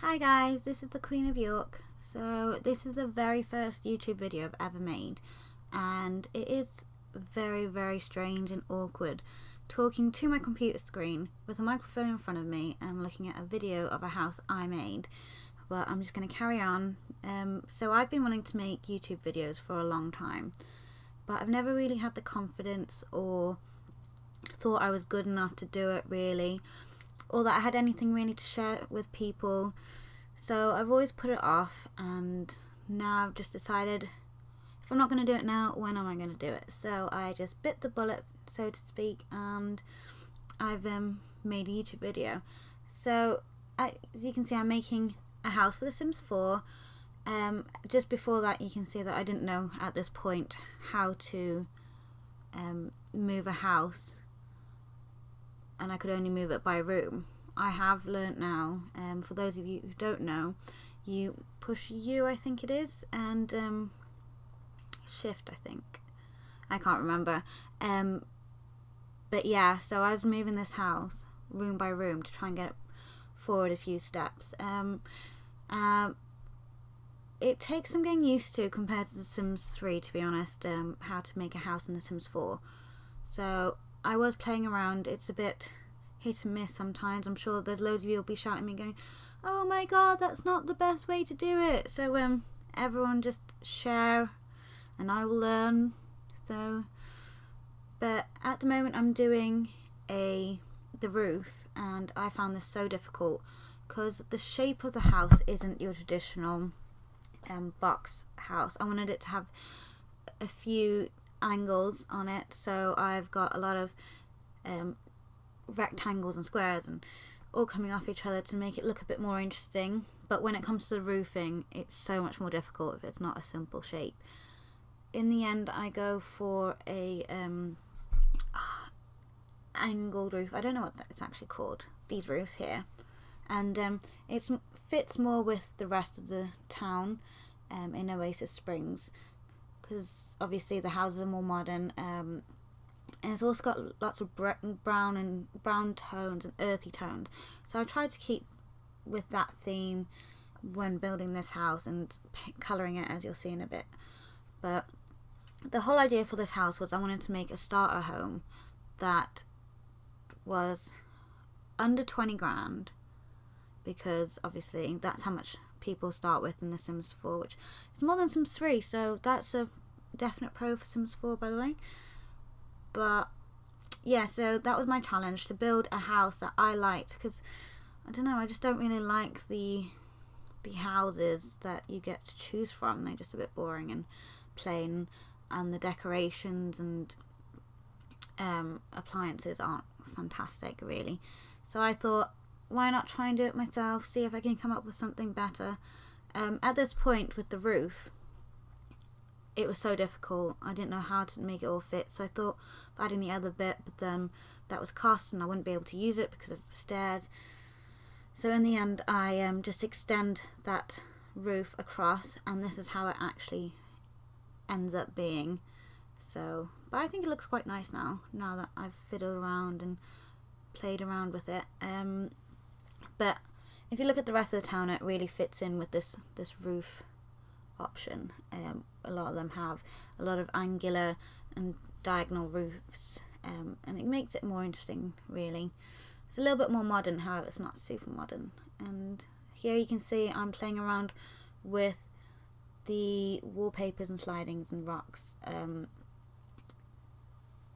Hi guys, this is the Queen of York. So this is the very first YouTube video I've ever made, and it is very strange and awkward talking to my computer screen with a microphone in front of me and looking at a video of a house I made. But I'm just going to carry on. So I've been wanting to make YouTube videos for a long time, but I've never really had the confidence or thought I was good enough to do it really, or that I had anything really to share with people. So I've always put it off, and now I've just decided, if I'm not going to do it now, when am I going to do it? So I just bit the bullet, so to speak, and I've made a YouTube video. So as you can see, I'm making a house for The Sims 4. Just before that, you can see that I didn't know at this point how to move a house, and I could only move it by room. I have learnt now. For those of you who don't know, you push U, I think it is, and shift, I think. I can't remember. But yeah, so I was moving this house room by room to try and get it forward a few steps. It takes some getting used to compared to The Sims 3, to be honest, how to make a house in The Sims 4. So I was playing around. It's a bit hit and miss sometimes. I'm sure there's loads of you will be shouting at me going, oh my god, that's not the best way to do it. So everyone just share and I will learn. So, but at the moment I'm doing the roof, and I found this so difficult because the shape of the house isn't your traditional box house. I wanted it to have a few angles on it, so I've got a lot of rectangles and squares and all coming off each other to make it look a bit more interesting. But when it comes to the roofing, it's so much more difficult if it's not a simple shape. In the end, I go for a angled roof. I don't know what it's actually called, these roofs here, and it fits more with the rest of the town in Oasis Springs, because obviously the houses are more modern, and it's also got lots of brown tones and earthy tones. So I tried to keep with that theme when building this house and colouring it, as you'll see in a bit. But the whole idea for this house was I wanted to make a starter home that was under 20 grand, because obviously that's how much people start with in The Sims 4, which is more than Sims 3, so that's a definite pro for Sims 4, by the way. But yeah, so that was my challenge, to build a house that I liked, because I don't know, I just don't really like the houses that you get to choose from. They're just a bit boring and plain, and the decorations and appliances aren't fantastic really. So I thought, why not try and do it myself, see if I can come up with something better. At this point with the roof, it was so difficult. I didn't know how to make it all fit, so I thought of adding the other bit, but then that was cost and I wouldn't be able to use it because of the stairs. So in the end, I just extend that roof across, and this is how it actually ends up being. So, but I think it looks quite nice now that I've fiddled around and played around with it. But if you look at the rest of the town, it really fits in with this roof option. A lot of them have a lot of angular and diagonal roofs, and it makes it more interesting really. It's a little bit more modern, however it's not super modern. And here you can see I'm playing around with the wallpapers and slidings and rocks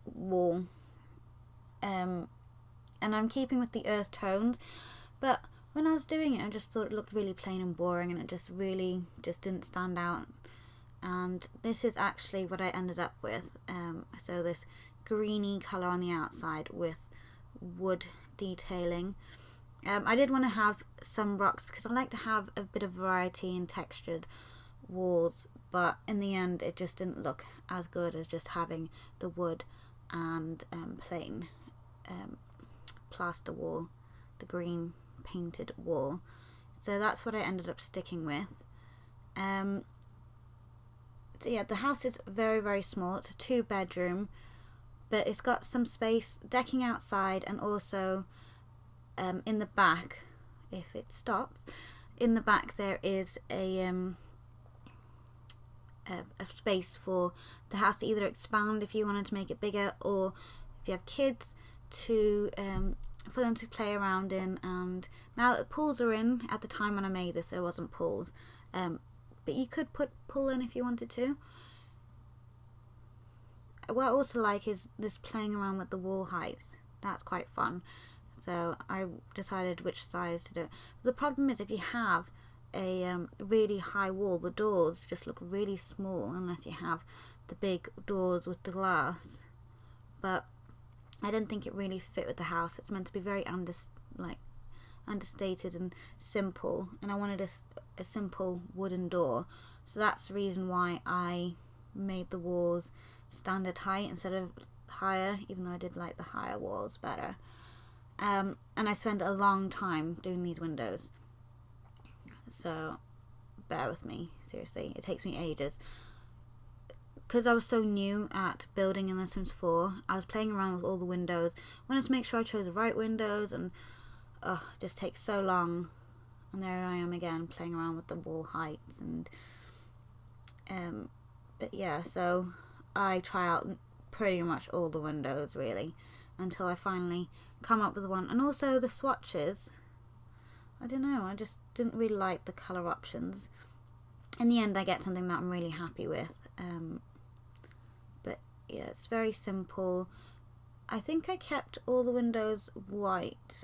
wall, and I'm keeping with the earth tones, but when I was doing it I just thought it looked really plain and boring, and it just didn't stand out. And this is actually what I ended up with. So this greeny colour on the outside with wood detailing. I did want to have some rocks because I like to have a bit of variety in textured walls, but in the end it just didn't look as good as just having the wood and plain plaster wall, the green painted wall. So that's what I ended up sticking with. So yeah, the house is very small. It's a 2-bedroom, but it's got some space, decking outside, and also in the back, if it stops, in the back there is a space for the house to either expand if you wanted to make it bigger, or if you have kids, to for them to play around in. And now the pools are in. At the time when I made this, there wasn't pools, but you could put pool in if you wanted to. What I also like is this playing around with the wall heights. That's quite fun. So I decided which size to do. The problem is if you have a really high wall, the doors just look really small unless you have the big doors with the glass. But I didn't think it really fit with the house. It's meant to be very understated and simple, and I wanted a simple wooden door. So that's the reason why I made the walls standard height instead of higher, even though I did like the higher walls better. And I spent a long time doing these windows, so bear with me, seriously, it takes me ages. Because I was so new at building in The Sims 4, I was playing around with all the windows, wanted to make sure I chose the right windows, and it just takes so long. And there I am again playing around with the wall heights, and but yeah, so I try out pretty much all the windows really until I finally come up with one. And also the swatches, I don't know, I just didn't really like the colour options. In the end I get something that I'm really happy with, but yeah, it's very simple. I think I kept all the windows white,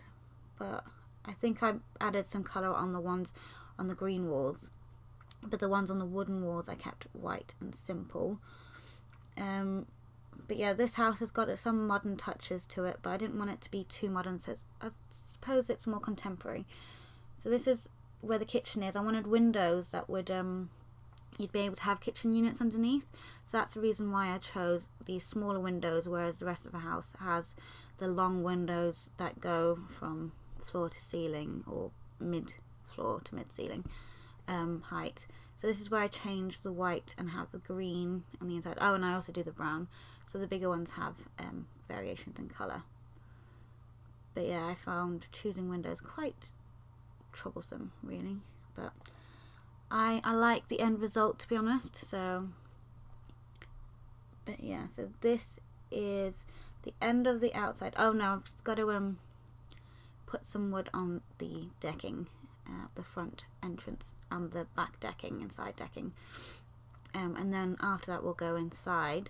but I think I added some colour on the ones on the green walls, but the ones on the wooden walls I kept white and simple. But yeah, this house has got some modern touches to it, but I didn't want it to be too modern, so I suppose it's more contemporary. So this is where the kitchen is. I wanted windows that would you'd be able to have kitchen units underneath, so that's the reason why I chose these smaller windows, whereas the rest of the house has the long windows that go from floor to ceiling, or mid floor to mid ceiling height. So this is where I change the white and have the green on the inside. Oh, and I also do the brown, so the bigger ones have variations in colour. But yeah, I found choosing windows quite troublesome really, but I like the end result, to be honest. So but yeah, so this is the end of the outside. Oh no, I've just got to put some wood on the decking, the front entrance and the back decking and side decking, and then after that we'll go inside.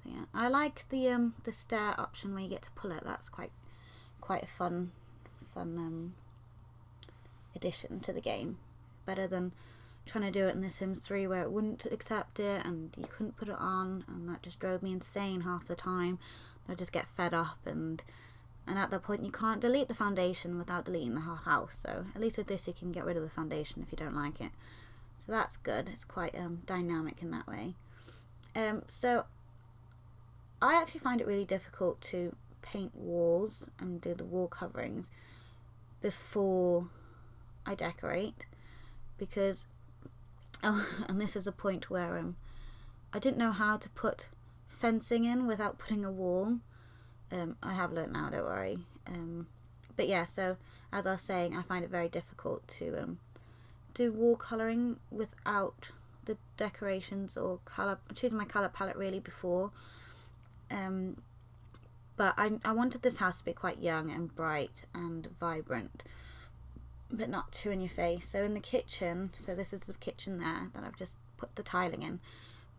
So yeah, I like the stair option where you get to pull it. That's quite a fun addition to the game. Better than trying to do it in The Sims 3 where it wouldn't accept it and you couldn't put it on, and that just drove me insane half the time. I'd just get fed up, and at that point you can't delete the foundation without deleting the whole house. So at least with this you can get rid of the foundation if you don't like it. So that's good. It's quite dynamic in that way. So I actually find it really difficult to paint walls and do the wall coverings before I decorate, because and this is a point where I didn't know how to put fencing in without putting a wall. I have learnt now, don't worry. But yeah, so as I was saying, I find it very difficult to do wall colouring without the decorations or colour, choosing my colour palette really before. But I wanted this house to be quite young and bright and vibrant, but not too in your face. So in the kitchen, so this is the kitchen there that I've just put the tiling in,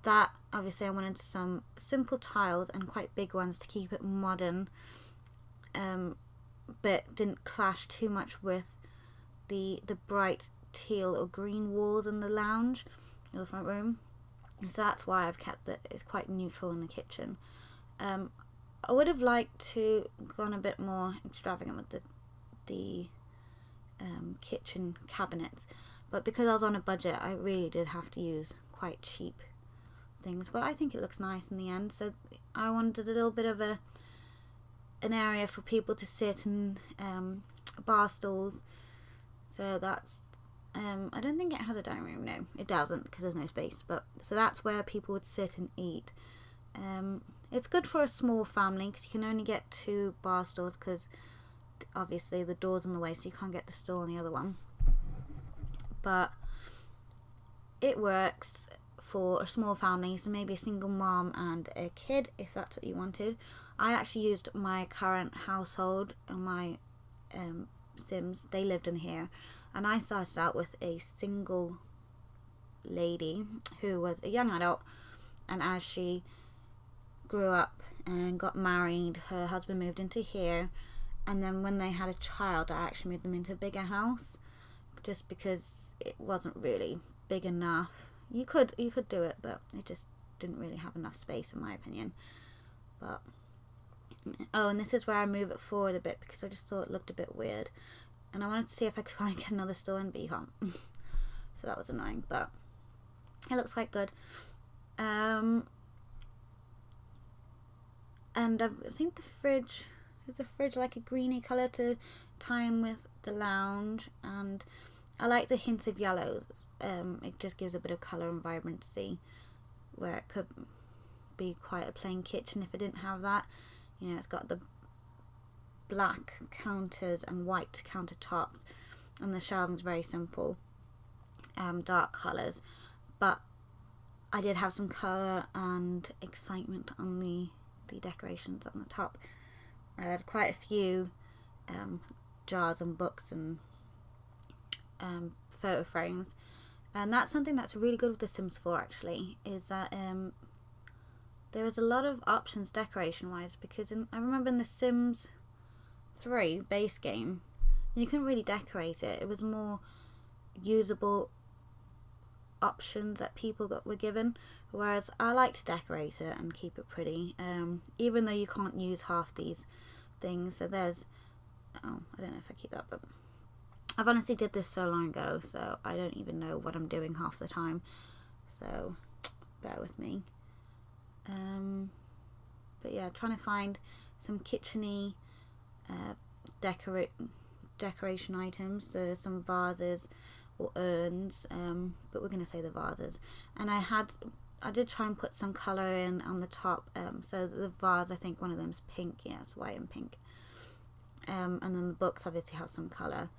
that obviously I wanted some simple tiles and quite big ones to keep it modern, but didn't clash too much with the bright teal or green walls in the lounge or the front room. So that's why I've kept it. It's quite neutral in the kitchen. I would have liked to gone a bit more extravagant with the kitchen cabinets, but because I was on a budget I really did have to use quite cheap things, but I think it looks nice in the end. So I wanted a little bit of an area for people to sit, and bar stools. So that's I don't think it has a dining room. No, it doesn't, because there's no space, but so that's where people would sit and eat. It's good for a small family because you can only get 2 bar stools, because obviously the door's in the way, so you can't get the store on the other one. But it works for a small family, so maybe a single mom and a kid, if that's what you wanted. I actually used my current household and my Sims. They lived in here, and I started out with a single lady who was a young adult, and as she grew up and got married, her husband moved into here, and then when they had a child, I actually moved them into a bigger house, just because it wasn't really big enough. You could do it, but it just didn't really have enough space, in my opinion. But oh, and this is where I move it forward a bit, because I just thought it looked a bit weird, and I wanted to see if I could try and get another store in Beacon. So that was annoying, but it looks quite good. And I think the fridge, there's a fridge like a greeny colour to tie in with the lounge, and I like the hints of yellows. It just gives a bit of colour and vibrancy, where it could be quite a plain kitchen if it didn't have that. You know, it's got the black counters and white countertops, and the shelving's very simple, dark colours. But I did have some colour and excitement on the decorations on the top. I had quite a few jars and books and photo frames, and that's something that's really good with The Sims 4 actually, is that there was a lot of options decoration wise, because I remember in The Sims 3 base game you couldn't really decorate it. It was more usable options that people were given, whereas I like to decorate it and keep it pretty, even though you can't use half these things. So there's, oh, I don't know if I keep that, but I've honestly did this so long ago, so I don't even know what I'm doing half the time, so bear with me. But yeah, trying to find some kitchen-y decoration items. So there's some vases or urns, but we're going to say the vases. And I did try and put some colour in on the top, so the vase, I think one of them's pink, yeah, it's white and pink. And then the books obviously have some colour.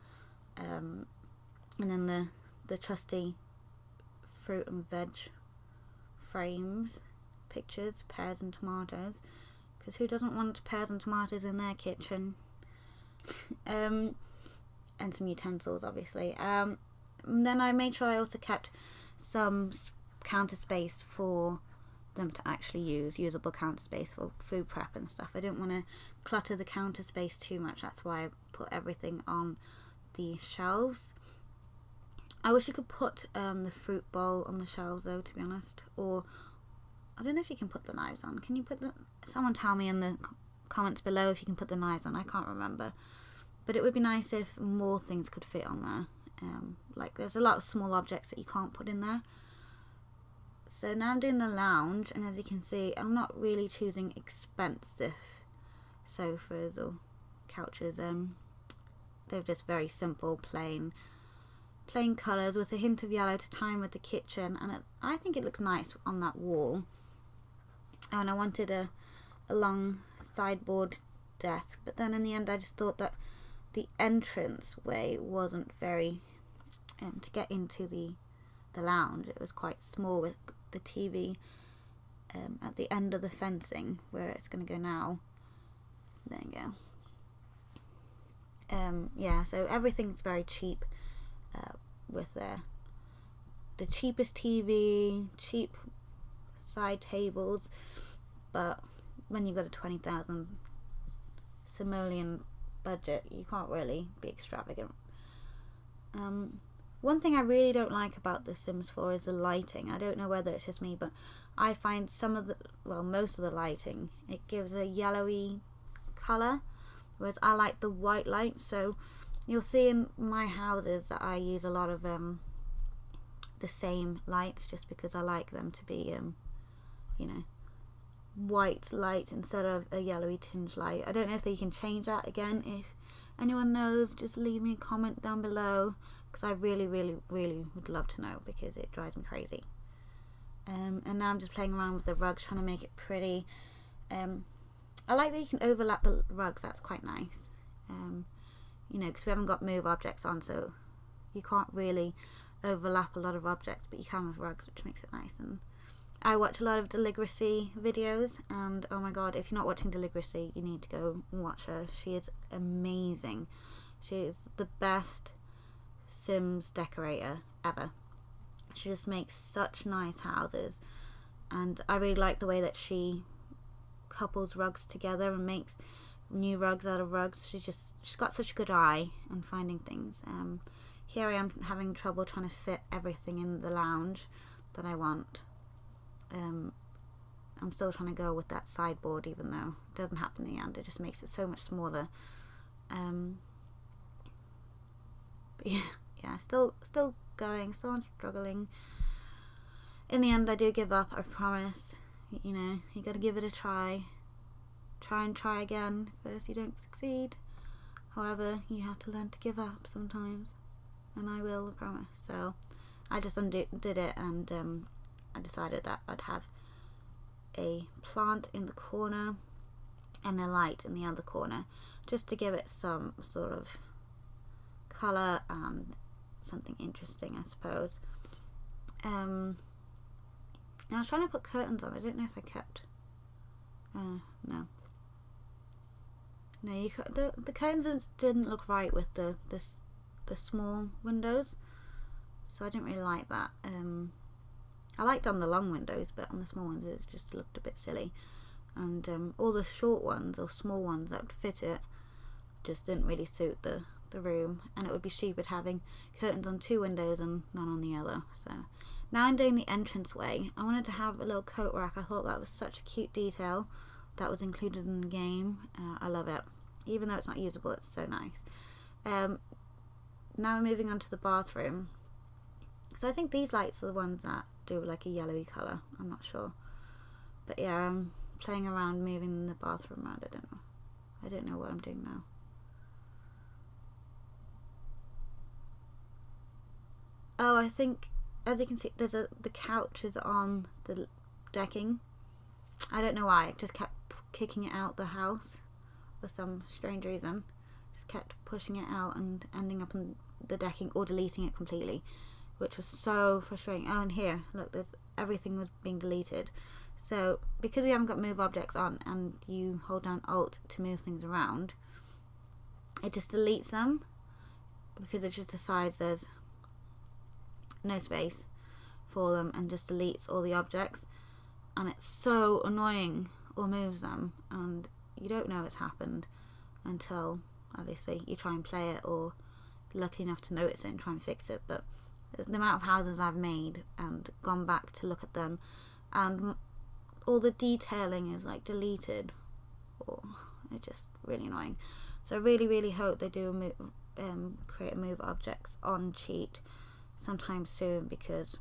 And then the trusty fruit and veg frames, pictures, pears and tomatoes, because who doesn't want pears and tomatoes in their kitchen? And some utensils, obviously. Then I made sure I also kept some counter space for them to actually use, usable counter space for food prep and stuff. I didn't want to clutter the counter space too much, that's why I put everything on the shelves. I wish you could put the fruit bowl on the shelves though, to be honest, or I don't know if you can put the knives on. Can you put someone tell me in the comments below if you can put the knives on. I can't remember, but it would be nice if more things could fit on there. Like there's a lot of small objects that you can't put in there. So now I'm doing the lounge, and as you can see, I'm not really choosing expensive sofas or couches. They're just very simple, plain colours with a hint of yellow to tie in with the kitchen, and I think it looks nice on that wall. And I wanted a long sideboard desk, but then in the end I just thought that the entrance way wasn't very to get into the lounge. It was quite small with the TV at the end of the fencing where it's going to go now. There you go. Yeah, so everything's very cheap with the cheapest TV, cheap side tables, but when you've got a 20,000 simoleon budget, you can't really be extravagant. One thing I really don't like about The Sims 4 is the lighting. I don't know whether it's just me, but I find most of the lighting, it gives a yellowy colour, whereas I like the white light. So you'll see in my houses that I use a lot of the same lights, just because I like them to be you know, white light instead of a yellowy tinge light. I don't know if they can change that again. If anyone knows, just leave me a comment down below, because I really would love to know, because it drives me crazy. And now I'm just playing around with the rugs, trying to make it pretty. I like that you can overlap the rugs, that's quite nice. you know, because we haven't got move objects on, so you can't really overlap a lot of objects, but you can with rugs, which makes it nice. And I watch a lot of Deligracy videos, and oh my god, if you're not watching Deligracy, you need to go and watch her. She is amazing. She is the best Sims decorator ever. She just makes such nice houses, and I really like the way that she couples rugs together and makes new rugs out of rugs. She's got such a good eye on finding things. Here I am having trouble trying to fit everything in the lounge that I want. I'm still trying to go with that sideboard, even though it doesn't happen in the end. It just makes it so much smaller. But yeah, still going, still struggling. In the end, I do give up, I promise. You know, you gotta give it a try. Try and try again. First you don't succeed. However, you have to learn to give up sometimes. And I will, I promise. So, I just did it, and I decided that I'd have a plant in the corner and a light in the other corner, just to give it some sort of colour and something interesting, I suppose. I was trying to put curtains on. I don't know if I kept. No, you the curtains didn't look right with the small windows, so I didn't really like that. I liked on the long windows, but on the small ones it just looked a bit silly. And all the short ones or small ones that would fit it just didn't really suit the room, and it would be stupid having curtains on two windows and none on the other. So now I'm doing the entranceway. I wanted to have a little coat rack. I thought that was such a cute detail that was included in the game. I love it. Even though it's not usable, it's so nice. Now we're moving on to the bathroom. So I think these lights are the ones that do like a yellowy colour. I'm not sure. But yeah, I'm playing around moving the bathroom around. I don't know what I'm doing now. Oh, I think, as you can see, the couch is on the decking. I don't know why. I just kept kicking it out the house for some strange reason. Just kept pushing it out and ending up on the decking or deleting it completely, which was so frustrating. Oh, and here, look, everything was being deleted. So because we haven't got move objects on, and you hold down Alt to move things around, it just deletes them because it just decides there's no space for them and just deletes all the objects, and it's so annoying, or moves them, and you don't know it's happened until obviously you try and play it, or you're lucky enough to notice it and try and fix it. But the amount of houses I've made and gone back to look at them, and all the detailing is like deleted, it's just really annoying. So I really hope they do create a move objects on cheat sometime soon, because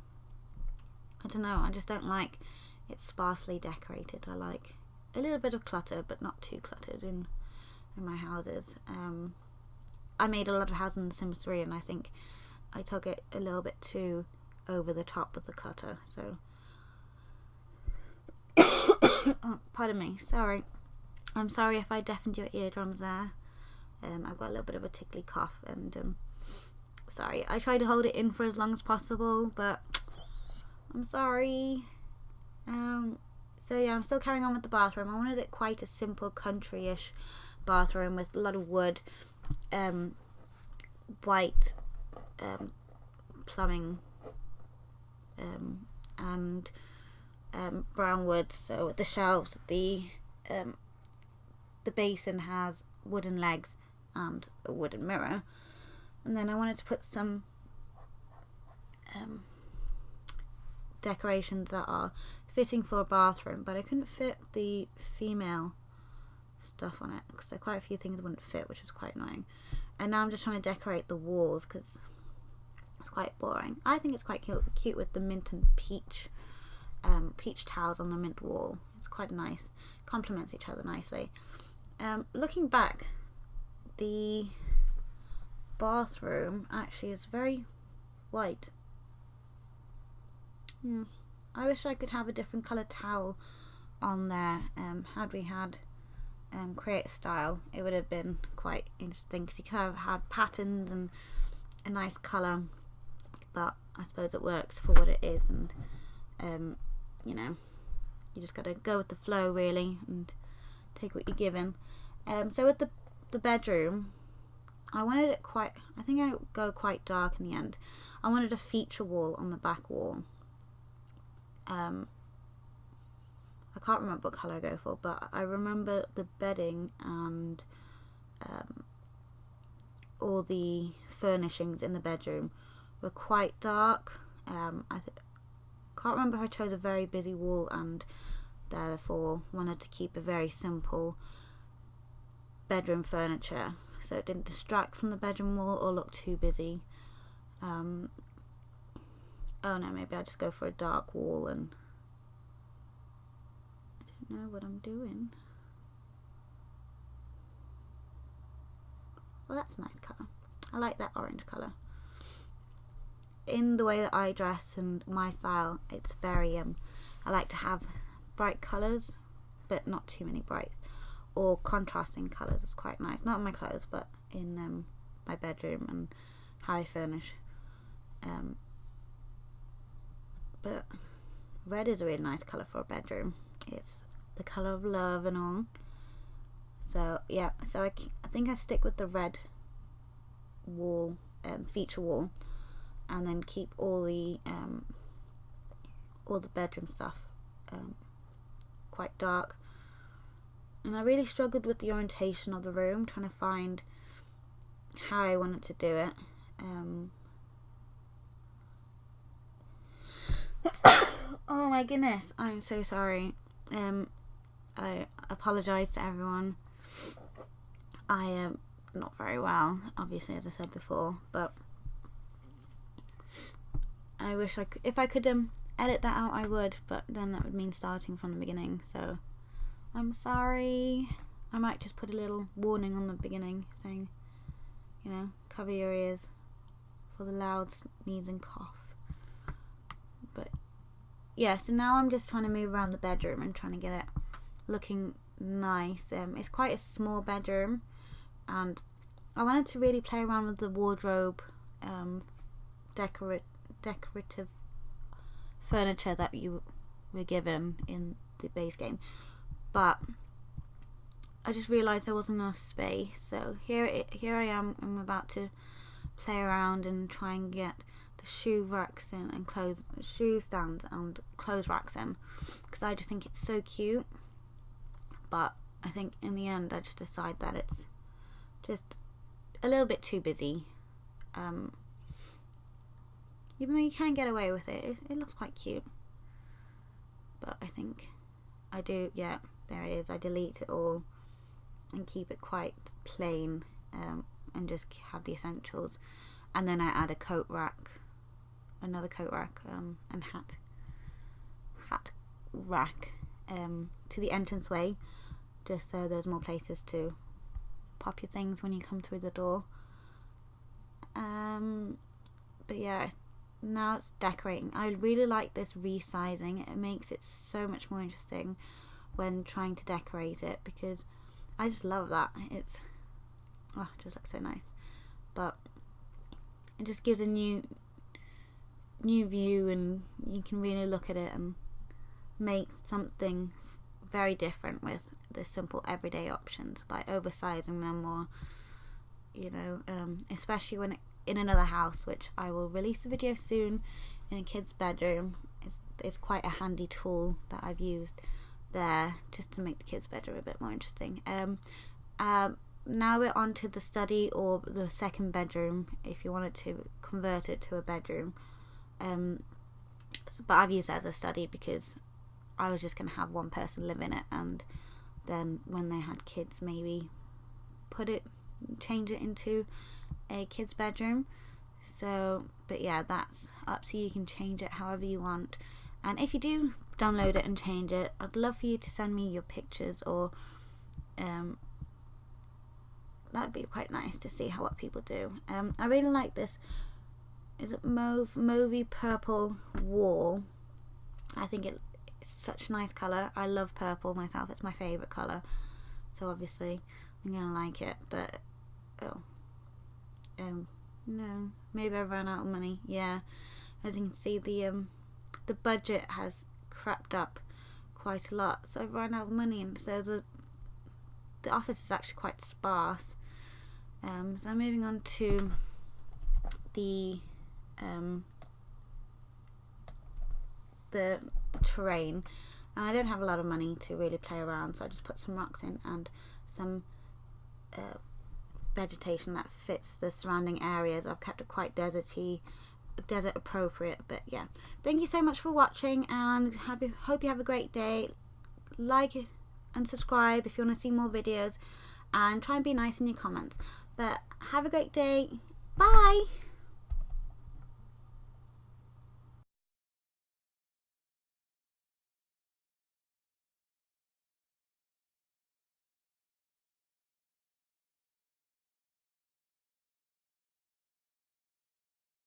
I don't know, I just don't like it sparsely decorated. I like a little bit of clutter, but not too cluttered in my houses. I made a lot of houses in Sims 3, and I think I took it a little bit too over the top with the clutter. So oh, pardon me, sorry. I'm sorry if I deafened your eardrums there. I've got a little bit of a tickly cough, and sorry. I tried to hold it in for as long as possible, but I'm sorry. So yeah, I'm still carrying on with the bathroom. I wanted it quite a simple country-ish bathroom with a lot of wood, white plumbing, and brown wood. So the shelves, the basin has wooden legs and a wooden mirror. And then I wanted to put some decorations that are fitting for a bathroom, but I couldn't fit the female stuff on it because quite a few things wouldn't fit, which was quite annoying. And now I'm just trying to decorate the walls because it's quite boring. I think it's quite cute with the mint and peach tiles on the mint wall. It's quite nice, complements each other nicely. Looking back, the bathroom actually is very white. I wish I could have a different colour towel on there. Had we had create a style, it would have been quite interesting, because you kind of had patterns and a nice colour, but I suppose it works for what it is, and you know, you just gotta go with the flow really and take what you're given. So with the bedroom, I wanted it quite, I think I go quite dark in the end. I wanted a feature wall on the back wall. I can't remember what colour I go for, but I remember the bedding and all the furnishings in the bedroom were quite dark. I can't remember if I chose a very busy wall and therefore wanted to keep a very simple bedroom furniture, so it didn't distract from the bedroom wall or look too busy. Oh no, maybe I just go for a dark wall, and I don't know what I'm doing. Well, that's a nice colour. I like that orange colour. In the way that I dress and my style, it's very I like to have bright colours, but not too many bright, or contrasting colours. It's quite nice, not in my clothes, but in my bedroom and how I furnish. But red is a really nice colour for a bedroom. It's the colour of love and all. So yeah, so I think I stick with the red wall, feature wall, and then keep all the bedroom stuff quite dark. And I really struggled with the orientation of the room, trying to find how I wanted to do it. Oh my goodness, I'm so sorry. I apologise to everyone. I am not very well, obviously, as I said before, but I wish I could, if I could edit that out, I would, but then that would mean starting from the beginning, so I'm sorry. I might just put a little warning on the beginning saying, you know, cover your ears for the loud sneeze and cough. But yeah, so now I'm just trying to move around the bedroom and trying to get it looking nice. It's quite a small bedroom, and I wanted to really play around with the wardrobe, decorative furniture that you were given in the base game, but I just realised there wasn't enough space. So here I am. I'm about to play around and try and get the shoe racks in and shoe stands and clothes racks in, because I just think it's so cute. But I think in the end I just decide that it's just a little bit too busy. Even though you can get away with it, it looks quite cute. But I think I do, yeah, there it is. I delete it all and keep it quite plain, and just have the essentials. And then I add a coat rack, another coat rack, and hat rack to the entranceway, just so there's more places to pop your things when you come through the door. But yeah, now it's decorating. I really like this resizing. It makes it so much more interesting when trying to decorate it, because I just love that. It just looks so nice. But it just gives a new view, and you can really look at it and make something very different with the simple everyday options by oversizing them, or you know, especially when in another house, which I will release a video soon, in a kid's bedroom. It's quite a handy tool that I've used there just to make the kids' bedroom a bit more interesting. Now we're on to the study, or the second bedroom, if you wanted to convert it to a bedroom. But I've used it as a study because I was just going to have one person live in it, and then when they had kids, maybe change it into a kid's bedroom. So, but yeah, that's up to you. You can change it however you want, and if you do download it and change it, I'd love for you to send me your pictures, or that'd be quite nice to see what people do. I really like this, is it mauvey purple wall. I think it's such a nice colour. I love purple myself, it's my favourite colour. so obviously I'm gonna like it. But no, maybe I ran out of money. Yeah, as you can see, the budget has crept up quite a lot, so I've run out of money, and so the office is actually quite sparse. So I'm moving on to the terrain. And I don't have a lot of money to really play around, so I just put some rocks in and some vegetation that fits the surrounding areas. I've kept it quite desert appropriate. But yeah, thank you so much for watching, and hope you have a great day. Like and subscribe if you want to see more videos, and try and be nice in your comments. But have a great day. Bye.